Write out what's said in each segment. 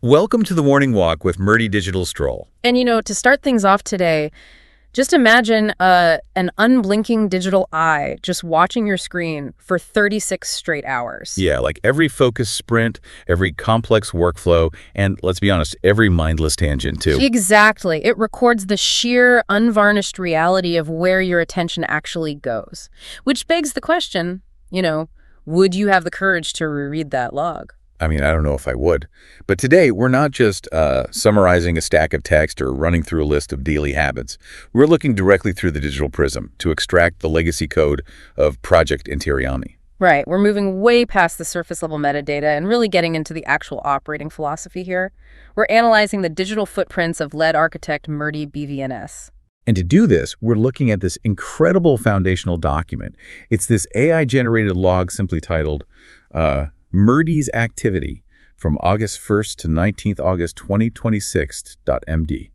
Welcome to the Morning Walk with Murty Digital Stroll. And to start things off today, just imagine an unblinking digital eye just watching your screen for 36 straight hours. Yeah, like every focus sprint, every complex workflow, and let's be honest, every mindless tangent too. Exactly. It records the sheer, unvarnished reality of where your attention actually goes. Which begs the question, would you have the courage to reread that log? I mean, I don't know if I would. But today, we're not just summarizing a stack of text or running through a list of daily habits. We're looking directly through the digital prism to extract the legacy code of Project Antaryami. Right. We're moving way past the surface-level metadata and really getting into the actual operating philosophy here. We're analyzing the digital footprints of lead architect Murty BVNS. And to do this, we're looking at this incredible foundational document. It's this AI-generated log simply titled Murty's Activity from August 1st to 19th August 2026.md.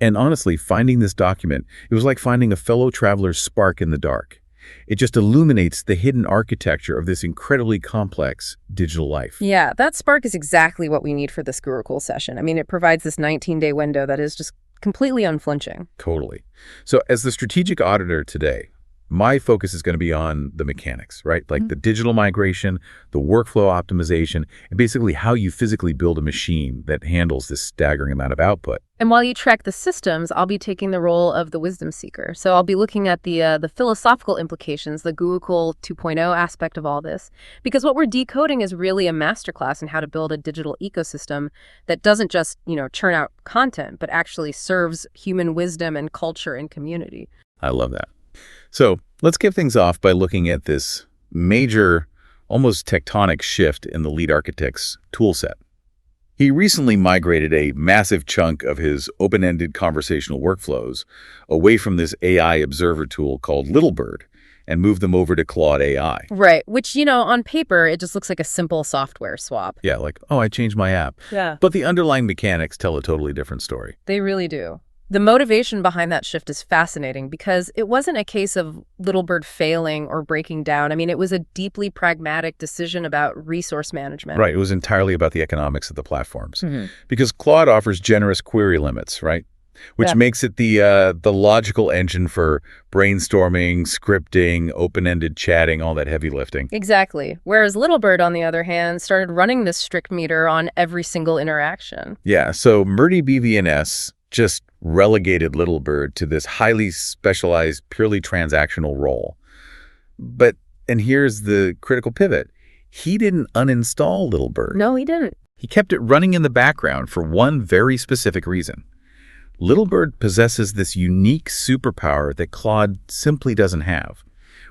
And honestly, finding this document, it was like finding a fellow traveler's spark in the dark. It just illuminates the hidden architecture of this incredibly complex digital life. Yeah, that spark is exactly what we need for this Gurukul session. I mean, it provides this 19-day window that is just completely unflinching. Totally. So as the strategic auditor today, my focus is going to be on the mechanics, right? Like the digital migration, the workflow optimization, and basically how you physically build a machine that handles this staggering amount of output. And while you track the systems, I'll be taking the role of the wisdom seeker. So I'll be looking at the philosophical implications, the Gurukul 2.0 aspect of all this. Because what we're decoding is really a masterclass in how to build a digital ecosystem that doesn't just, churn out content, but actually serves human wisdom and culture and community. I love that. So let's kick things off by looking at this major, almost tectonic shift in the lead architect's toolset. He recently migrated a massive chunk of his open-ended conversational workflows away from this AI observer tool called Littlebird and moved them over to Claude AI. Right, which, on paper, it just looks like a simple software swap. Yeah, like, oh, I changed my app. Yeah. But the underlying mechanics tell a totally different story. They really do. The motivation behind that shift is fascinating because it wasn't a case of Littlebird failing or breaking down. I mean, it was a deeply pragmatic decision about resource management. Right. It was entirely about the economics of the platforms. Because Claude offers generous query limits, right? Which makes it the logical engine for brainstorming, scripting, open-ended chatting, all that heavy lifting. Exactly. Whereas Littlebird, on the other hand, started running this strict meter on every single interaction. Yeah. So Murty BVNS just relegated Littlebird to this highly specialized, purely transactional role. And here's the critical pivot. He didn't uninstall Littlebird. No, he didn't. He kept it running in the background for one very specific reason. Littlebird possesses this unique superpower that Claude simply doesn't have,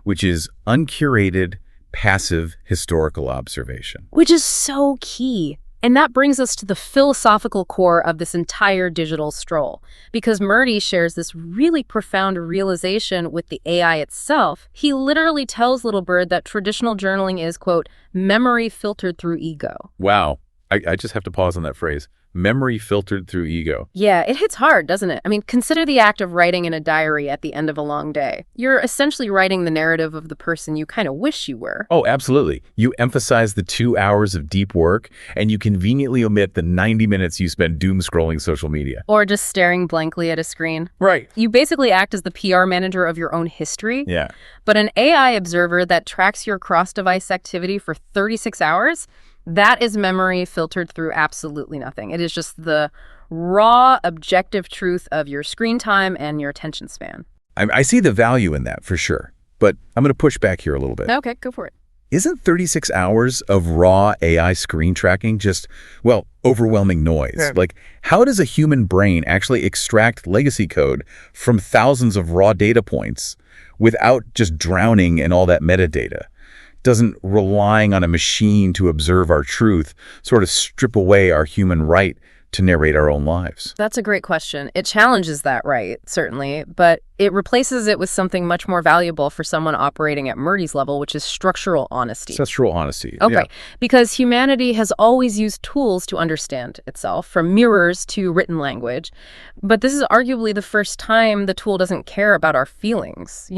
which is uncurated, passive historical observation. Which is so key. And that brings us to the philosophical core of this entire digital stroll. Because Murty shares this really profound realization with the AI itself. He literally tells Littlebird that traditional journaling is, quote, memory filtered through ego. Wow. I just have to pause on that phrase. Memory filtered through ego. Yeah, it hits hard, doesn't it? I mean, consider the act of writing in a diary at the end of a long day. You're essentially writing the narrative of the person you kind of wish you were. Oh, absolutely. You emphasize the 2 hours of deep work, and you conveniently omit the 90 minutes you spend doom scrolling social media. Or just staring blankly at a screen. Right. You basically act as the PR manager of your own history. Yeah. But an AI observer that tracks your cross-device activity for 36 hours, that is memory filtered through absolutely nothing. It is just the raw, objective truth of your screen time and your attention span. I see the value in that for sure, but I'm going to push back here a little bit. Okay, go for it. Isn't 36 hours of raw AI screen tracking just, overwhelming noise? Yeah. Like, how does a human brain actually extract legacy code from thousands of raw data points without just drowning in all that metadata? Doesn't relying on a machine to observe our truth sort of strip away our human right to narrate our own lives? That's a great question. It challenges that right, certainly, but it replaces it with something much more valuable for someone operating at Murty's level, which is structural honesty. Structural honesty. Okay, Yeah. because humanity has always used tools to understand itself, from mirrors to written language. But this is arguably the first time the tool doesn't care about our feelings,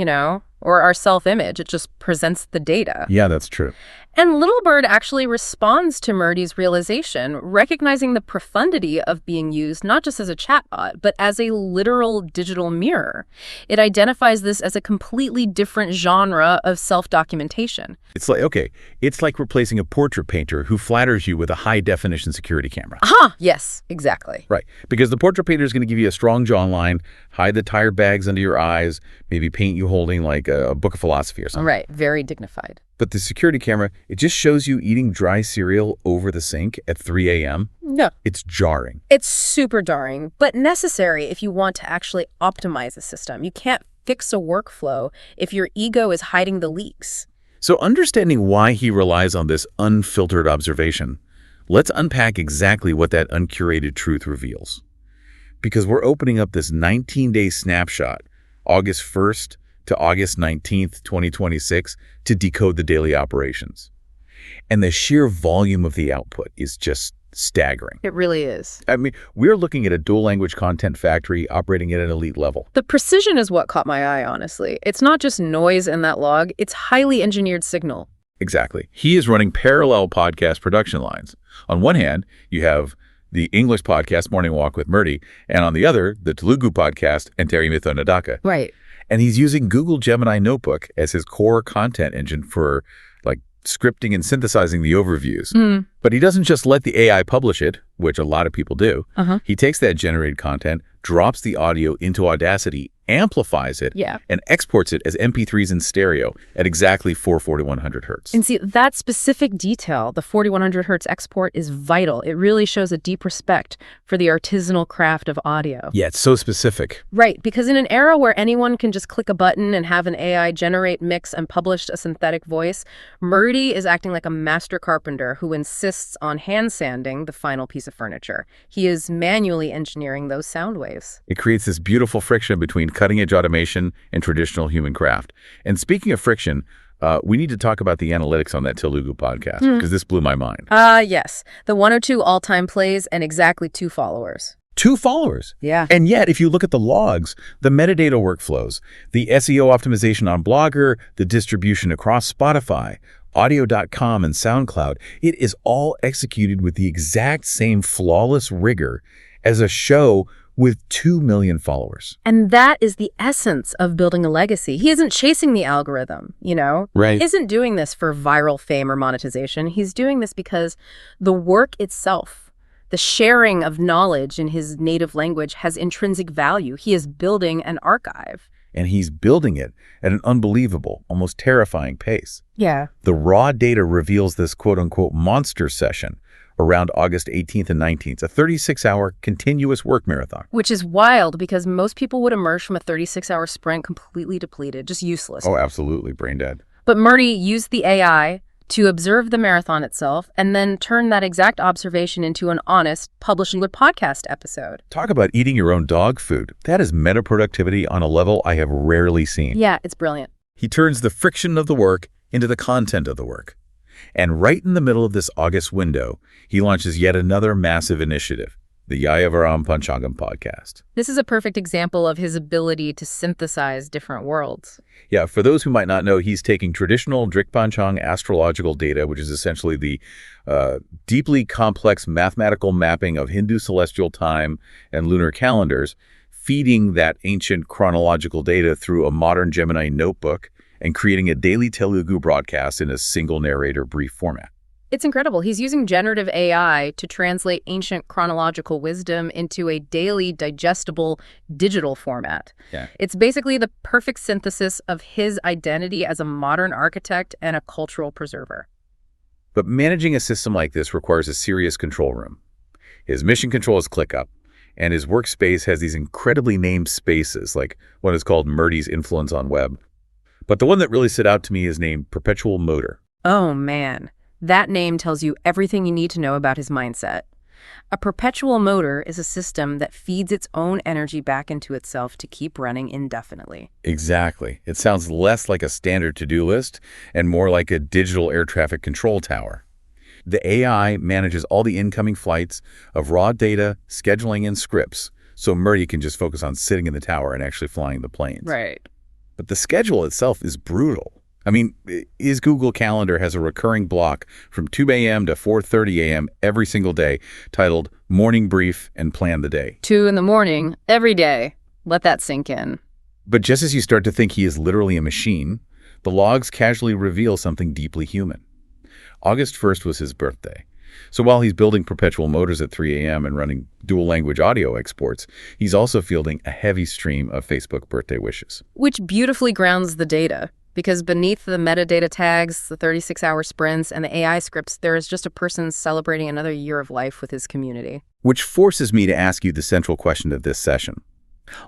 or our self-image. It just presents the data. Yeah, that's true. And Little Bird actually responds to Murty's realization, recognizing the profundity of being used not just as a chatbot, but as a literal digital mirror. It identifies this as a completely different genre of self-documentation. It's like replacing a portrait painter who flatters you with a high-definition security camera. Aha! Yes, exactly. Right, because the portrait painter is going to give you a strong jawline, hide the tired bags under your eyes, maybe paint you holding like a book of philosophy or something. Right, very dignified. But the security camera, it just shows you eating dry cereal over the sink at 3 a.m. No. It's jarring. It's super jarring, but necessary if you want to actually optimize a system. You can't fix a workflow if your ego is hiding the leaks. So understanding why he relies on this unfiltered observation, let's unpack exactly what that uncurated truth reveals. Because we're opening up this 19-day snapshot, August 1st to August 19th, 2026, to decode the daily operations. And the sheer volume of the output is just staggering. It really is. I mean, we're looking at a dual-language content factory operating at an elite level. The precision is what caught my eye, honestly. It's not just noise in that log, it's highly engineered signal. Exactly. He is running parallel podcast production lines. On one hand, you have the English podcast, Morning Walk with Murty, and on the other, the Telugu podcast, Antaryami. Right. And he's using Google Gemini Notebook as his core content engine for scripting and synthesizing the overviews. But he doesn't just let the AI publish it, which a lot of people do. He takes that generated content, drops the audio into Audacity, amplifies it, and exports it as MP3s in stereo at exactly 44100 hertz. And see, that specific detail, the 4100 hertz export, is vital. It really shows a deep respect for the artisanal craft of audio. Yeah, it's so specific. Right, because in an era where anyone can just click a button and have an AI generate, mix, and publish a synthetic voice, Murty is acting like a master carpenter who insists on hand sanding the final piece of furniture. He is manually engineering those sound waves. It creates this beautiful friction between cutting-edge automation and traditional human craft. And speaking of friction, we need to talk about the analytics on that Telugu podcast, because this blew my mind. Yes. The 102 all-time plays and exactly 2 followers. 2 followers. Yeah. And yet, if you look at the logs, the metadata workflows, the SEO optimization on Blogger, the distribution across Spotify, Audio.com, and SoundCloud, it is all executed with the exact same flawless rigor as a show with 2 million followers. And that is the essence of building a legacy. He isn't chasing the algorithm, Right. He isn't doing this for viral fame or monetization. He's doing this because the work itself, the sharing of knowledge in his native language, has intrinsic value. He is building an archive. And he's building it at an unbelievable, almost terrifying pace. Yeah. The raw data reveals this quote-unquote monster session around August 18th and 19th, a 36-hour continuous work marathon. Which is wild because most people would emerge from a 36-hour sprint completely depleted, just useless. Oh, absolutely, brain dead. But Murty used the AI to observe the marathon itself and then turn that exact observation into an honest, publishable podcast episode. Talk about eating your own dog food. That is meta-productivity on a level I have rarely seen. Yeah, it's brilliant. He turns the friction of the work into the content of the work. And right in the middle of this August window, he launches yet another massive initiative, the Yayavaram Panchangam podcast. This is a perfect example of his ability to synthesize different worlds. Yeah, for those who might not know, he's taking traditional Drikpanchang astrological data, which is essentially the deeply complex mathematical mapping of Hindu celestial time and lunar calendars, feeding that ancient chronological data through a modern Gemini notebook, and creating a daily Telugu broadcast in a single narrator brief format. It's incredible. He's using generative AI to translate ancient chronological wisdom into a daily digestible digital format. Yeah. It's basically the perfect synthesis of his identity as a modern architect and a cultural preserver. But managing a system like this requires a serious control room. His mission control is ClickUp, and his workspace has these incredibly named spaces, like what is called Murty's influence on web. But the one that really stood out to me is named Perpetual Motor. Oh, man. That name tells you everything you need to know about his mindset. A perpetual motor is a system that feeds its own energy back into itself to keep running indefinitely. Exactly. It sounds less like a standard to-do list and more like a digital air traffic control tower. The AI manages all the incoming flights of raw data, scheduling, and scripts, so Murty can just focus on sitting in the tower and actually flying the planes. Right. But the schedule itself is brutal. I mean, his Google Calendar has a recurring block from 2 a.m. to 4:30 a.m. every single day titled Morning Brief and Plan the Day. 2 in the morning, every day. Let that sink in. But just as you start to think he is literally a machine, the logs casually reveal something deeply human. August 1st was his birthday. So while he's building perpetual motors at 3 a.m. and running dual language audio exports, he's also fielding a heavy stream of Facebook birthday wishes. Which beautifully grounds the data. Because beneath the metadata tags, the 36-hour sprints, and the AI scripts, there is just a person celebrating another year of life with his community. Which forces me to ask you the central question of this session.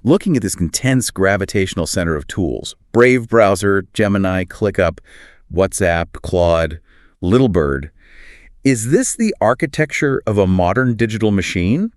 Looking at this intense gravitational center of tools, Brave browser, Gemini, ClickUp, WhatsApp, Claude, Littlebird, is this the architecture of a modern digital machine?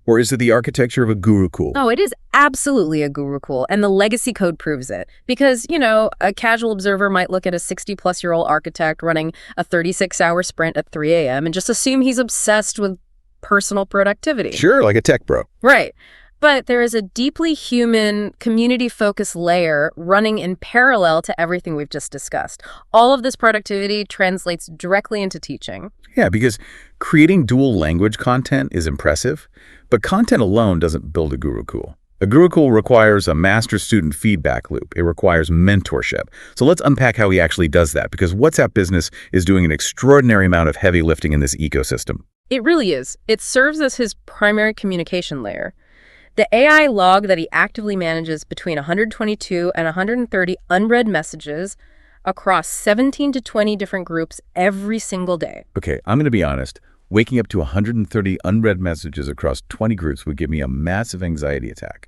Or is it the architecture of a Gurukul? Oh, it is absolutely a Gurukul, and the legacy code proves it. Because, a casual observer might look at a 60-plus-year-old architect running a 36-hour sprint at 3 a.m. and just assume he's obsessed with personal productivity. Sure, like a tech bro. Right. But there is a deeply human, community-focused layer running in parallel to everything we've just discussed. All of this productivity translates directly into teaching. Yeah, because creating dual language content is impressive, but content alone doesn't build a Gurukul. A Gurukul requires a master-student feedback loop. It requires mentorship. So let's unpack how he actually does that, because WhatsApp Business is doing an extraordinary amount of heavy lifting in this ecosystem. It really is. It serves as his primary communication layer. The AI log that he actively manages between 122 and 130 unread messages across 17 to 20 different groups every single day. Okay, I'm going to be honest. Waking up to 130 unread messages across 20 groups would give me a massive anxiety attack.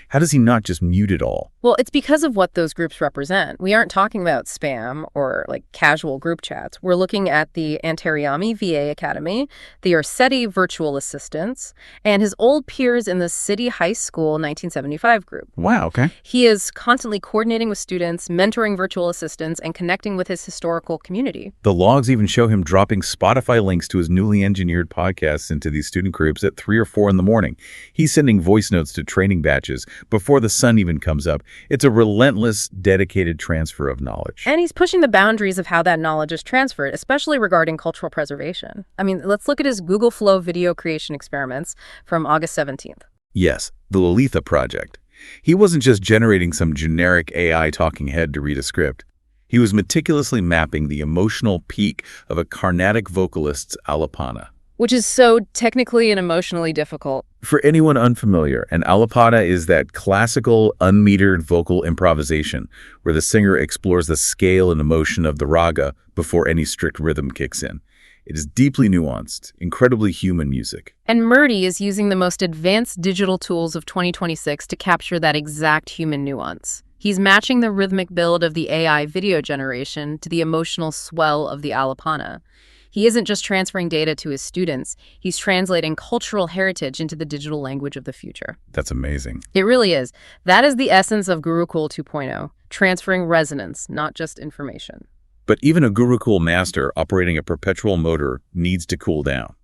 How does he not just mute it all? Well, it's because of what those groups represent. We aren't talking about spam or casual group chats. We're looking at the Antaryami VA Academy, the Orseti virtual assistants, and his old peers in the City High School 1975 group. Wow, okay. He is constantly coordinating with students, mentoring virtual assistants, and connecting with his historical community. The logs even show him dropping Spotify links to his newly engineered podcasts into these student groups at 3 or 4 in the morning. He's sending voice notes to training batches before the sun even comes up. It's a relentless, dedicated transfer of knowledge. And he's pushing the boundaries of how that knowledge is transferred, especially regarding cultural preservation. I mean, let's look at his Google Flow video creation experiments from August 17th. Yes, the Lolitha project. He wasn't just generating some generic AI talking head to read a script. He was meticulously mapping the emotional peak of a Carnatic vocalist's alapana. Which is so technically and emotionally difficult. For anyone unfamiliar, an alapana is that classical, unmetered vocal improvisation where the singer explores the scale and emotion of the raga before any strict rhythm kicks in. It is deeply nuanced, incredibly human music. And Murty is using the most advanced digital tools of 2026 to capture that exact human nuance. He's matching the rhythmic build of the AI video generation to the emotional swell of the alapana. He isn't just transferring data to his students, he's translating cultural heritage into the digital language of the future. That's amazing. It really is. That is the essence of Gurukul 2.0, transferring resonance, not just information. But even a Gurukul master operating a perpetual motor needs to cool down.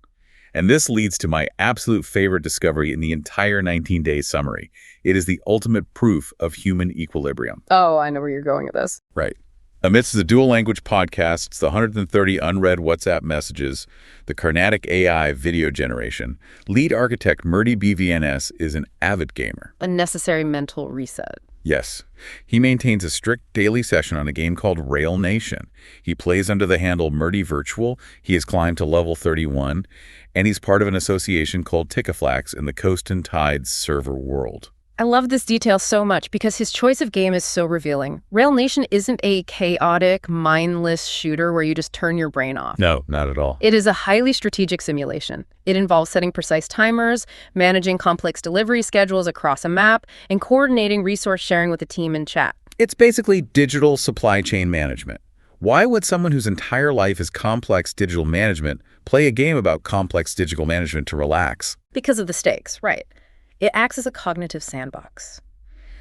And this leads to my absolute favorite discovery in the entire 19-day summary. It is the ultimate proof of human equilibrium. Oh, I know where you're going with this. Right. Amidst the dual language podcasts, the 130 unread WhatsApp messages, the Carnatic AI video generation, lead architect Murty BVNS is an avid gamer. A necessary mental reset. Yes. He maintains a strict daily session on a game called Rail Nation. He plays under the handle Murty Virtual. He has climbed to level 31, and he's part of an association called Tickaflax in the Coast and Tides server world. I love this detail so much because his choice of game is so revealing. Rail Nation isn't a chaotic, mindless shooter where you just turn your brain off. No, not at all. It is a highly strategic simulation. It involves setting precise timers, managing complex delivery schedules across a map, and coordinating resource sharing with the team in chat. It's basically digital supply chain management. Why would someone whose entire life is complex digital management play a game about complex digital management to relax? Because of the stakes, right. It acts as a cognitive sandbox.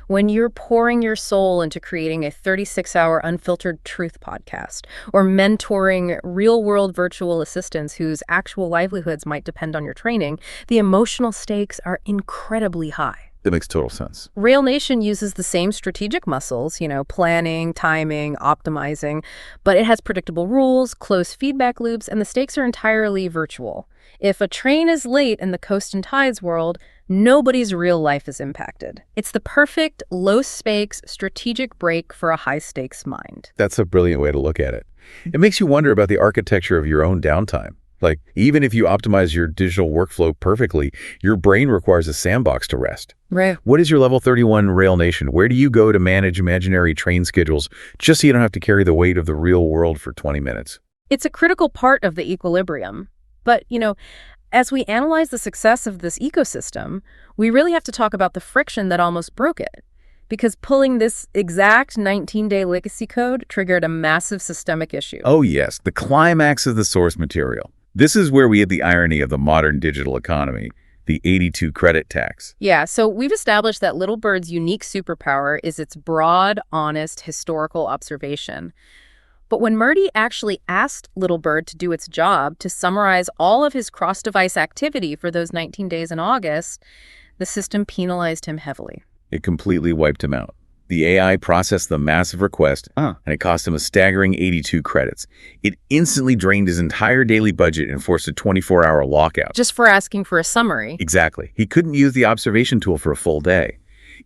When you're pouring your soul into creating a 36-hour unfiltered truth podcast or mentoring real-world virtual assistants whose actual livelihoods might depend on your training, the emotional stakes are incredibly high. That makes total sense. RailNation uses the same strategic muscles, planning, timing, optimizing, but it has predictable rules, close feedback loops, and the stakes are entirely virtual. If a train is late in the coast and tides world, nobody's real life is impacted. It's the perfect, low-stakes, strategic break for a high-stakes mind. That's a brilliant way to look at it. It makes you wonder about the architecture of your own downtime. Like, even if you optimize your digital workflow perfectly, your brain requires a sandbox to rest. Right. What is your level 31 RailNation? Where do you go to manage imaginary train schedules just so you don't have to carry the weight of the real world for 20 minutes? It's a critical part of the equilibrium. But, as we analyze the success of this ecosystem, we really have to talk about the friction that almost broke it. Because pulling this exact 19-day legacy code triggered a massive systemic issue. Oh yes, the climax of the source material. This is where we hit the irony of the modern digital economy, the 82 credit tax. Yeah, so we've established that Little Bird's unique superpower is its broad, honest, historical observation. But when Murty actually asked Little Bird to do its job, to summarize all of his cross-device activity for those 19 days in August, the system penalized him heavily. It completely wiped him out. The AI processed the massive request, and it cost him a staggering 82 credits. It instantly drained his entire daily budget and forced a 24-hour lockout. Just for asking for a summary. Exactly. He couldn't use the observation tool for a full day.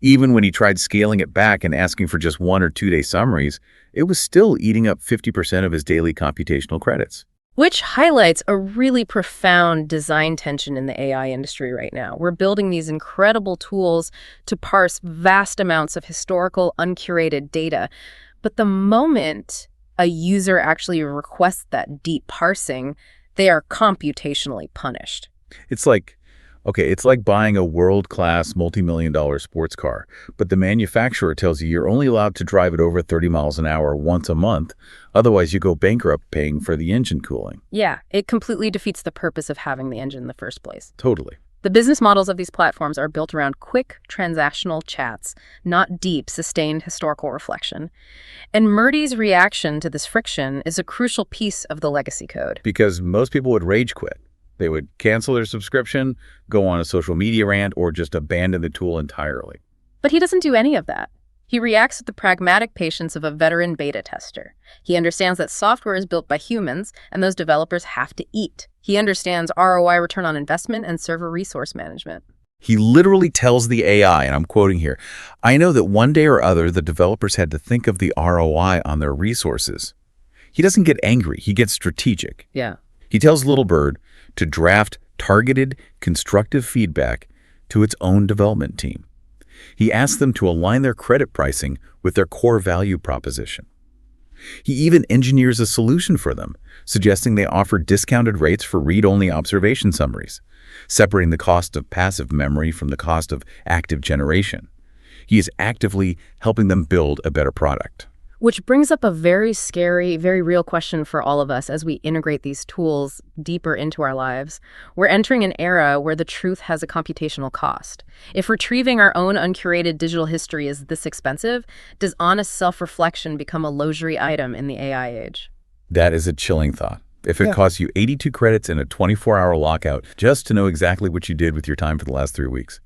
Even when he tried scaling it back and asking for just 1 or 2 day summaries, it was still eating up 50% of his daily computational credits. Which highlights a really profound design tension in the AI industry right now. We're building these incredible tools to parse vast amounts of historical, uncurated data. But the moment a user actually requests that deep parsing, they are computationally punished. It's like buying a world-class multi-million-dollar sports car, but the manufacturer tells you you're only allowed to drive it over 30 miles an hour once a month. Otherwise, you go bankrupt paying for the engine cooling. Yeah, it completely defeats the purpose of having the engine in the first place. Totally. The business models of these platforms are built around quick, transactional chats, not deep, sustained historical reflection. And Murty's reaction to this friction is a crucial piece of the legacy code. Because most people would rage quit. They would cancel their subscription, go on a social media rant, or just abandon the tool entirely. But he doesn't do any of that. He reacts with the pragmatic patience of a veteran beta tester. He understands that software is built by humans, and those developers have to eat. He understands ROI, return on investment, and server resource management. He literally tells the AI, and I'm quoting here, "I know that one day or other the developers had to think of the ROI on their resources." He doesn't get angry. He gets strategic. Yeah. He tells Little Bird to draft targeted, constructive feedback to its own development team. He asks them to align their credit pricing with their core value proposition. He even engineers a solution for them, suggesting they offer discounted rates for read-only observation summaries, separating the cost of passive memory from the cost of active generation. He is actively helping them build a better product. Which brings up a very scary, very real question for all of us as we integrate these tools deeper into our lives. We're entering an era where the truth has a computational cost. If retrieving our own uncurated digital history is this expensive, does honest self-reflection become a luxury item in the AI age? That is a chilling thought. If it costs you 82 credits and a 24-hour lockout just to know exactly what you did with your time for the last 3 weeks,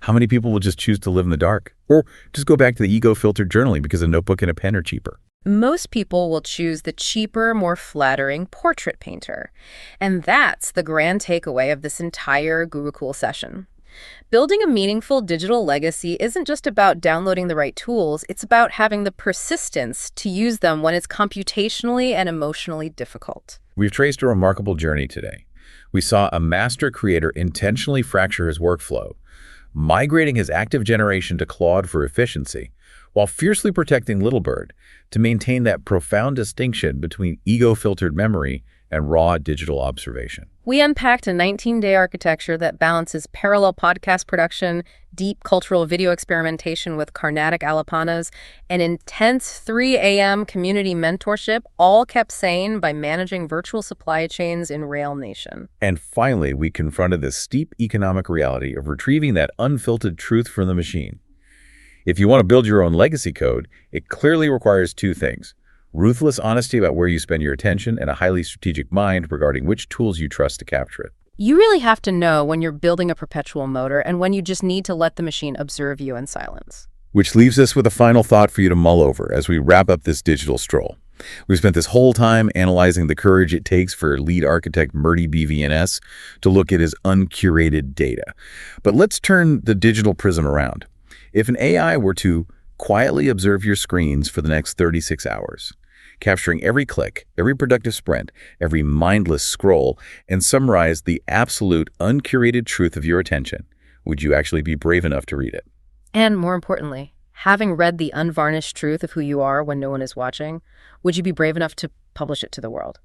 how many people will just choose to live in the dark? Or just go back to the ego-filtered journaling because a notebook and a pen are cheaper? Most people will choose the cheaper, more flattering portrait painter. And that's the grand takeaway of this entire Gurukul session. Building a meaningful digital legacy isn't just about downloading the right tools, it's about having the persistence to use them when it's computationally and emotionally difficult. We've traced a remarkable journey today. We saw a master creator intentionally fracture his workflow, migrating his active generation to Claude for efficiency, while fiercely protecting Little Bird to maintain that profound distinction between ego-filtered memory and raw digital observation. We unpacked a 19-day architecture that balances parallel podcast production, deep cultural video experimentation with Carnatic Alapanas, and intense 3 a.m. community mentorship, all kept sane by managing virtual supply chains in RailNation. And finally, we confronted the steep economic reality of retrieving that unfiltered truth from the machine. If you want to build your own legacy code, it clearly requires 2 things: ruthless honesty about where you spend your attention and a highly strategic mind regarding which tools you trust to capture it. You really have to know when you're building a perpetual motor and when you just need to let the machine observe you in silence. Which leaves us with a final thought for you to mull over as we wrap up this digital stroll. We've spent this whole time analyzing the courage it takes for lead architect Murty BVNS to look at his uncurated data. But let's turn the digital prism around. If an AI were to quietly observe your screens for the next 36 hours, capturing every click, every productive sprint, every mindless scroll, and summarize the absolute uncurated truth of your attention, would you actually be brave enough to read it? And more importantly, having read the unvarnished truth of who you are when no one is watching, would you be brave enough to publish it to the world?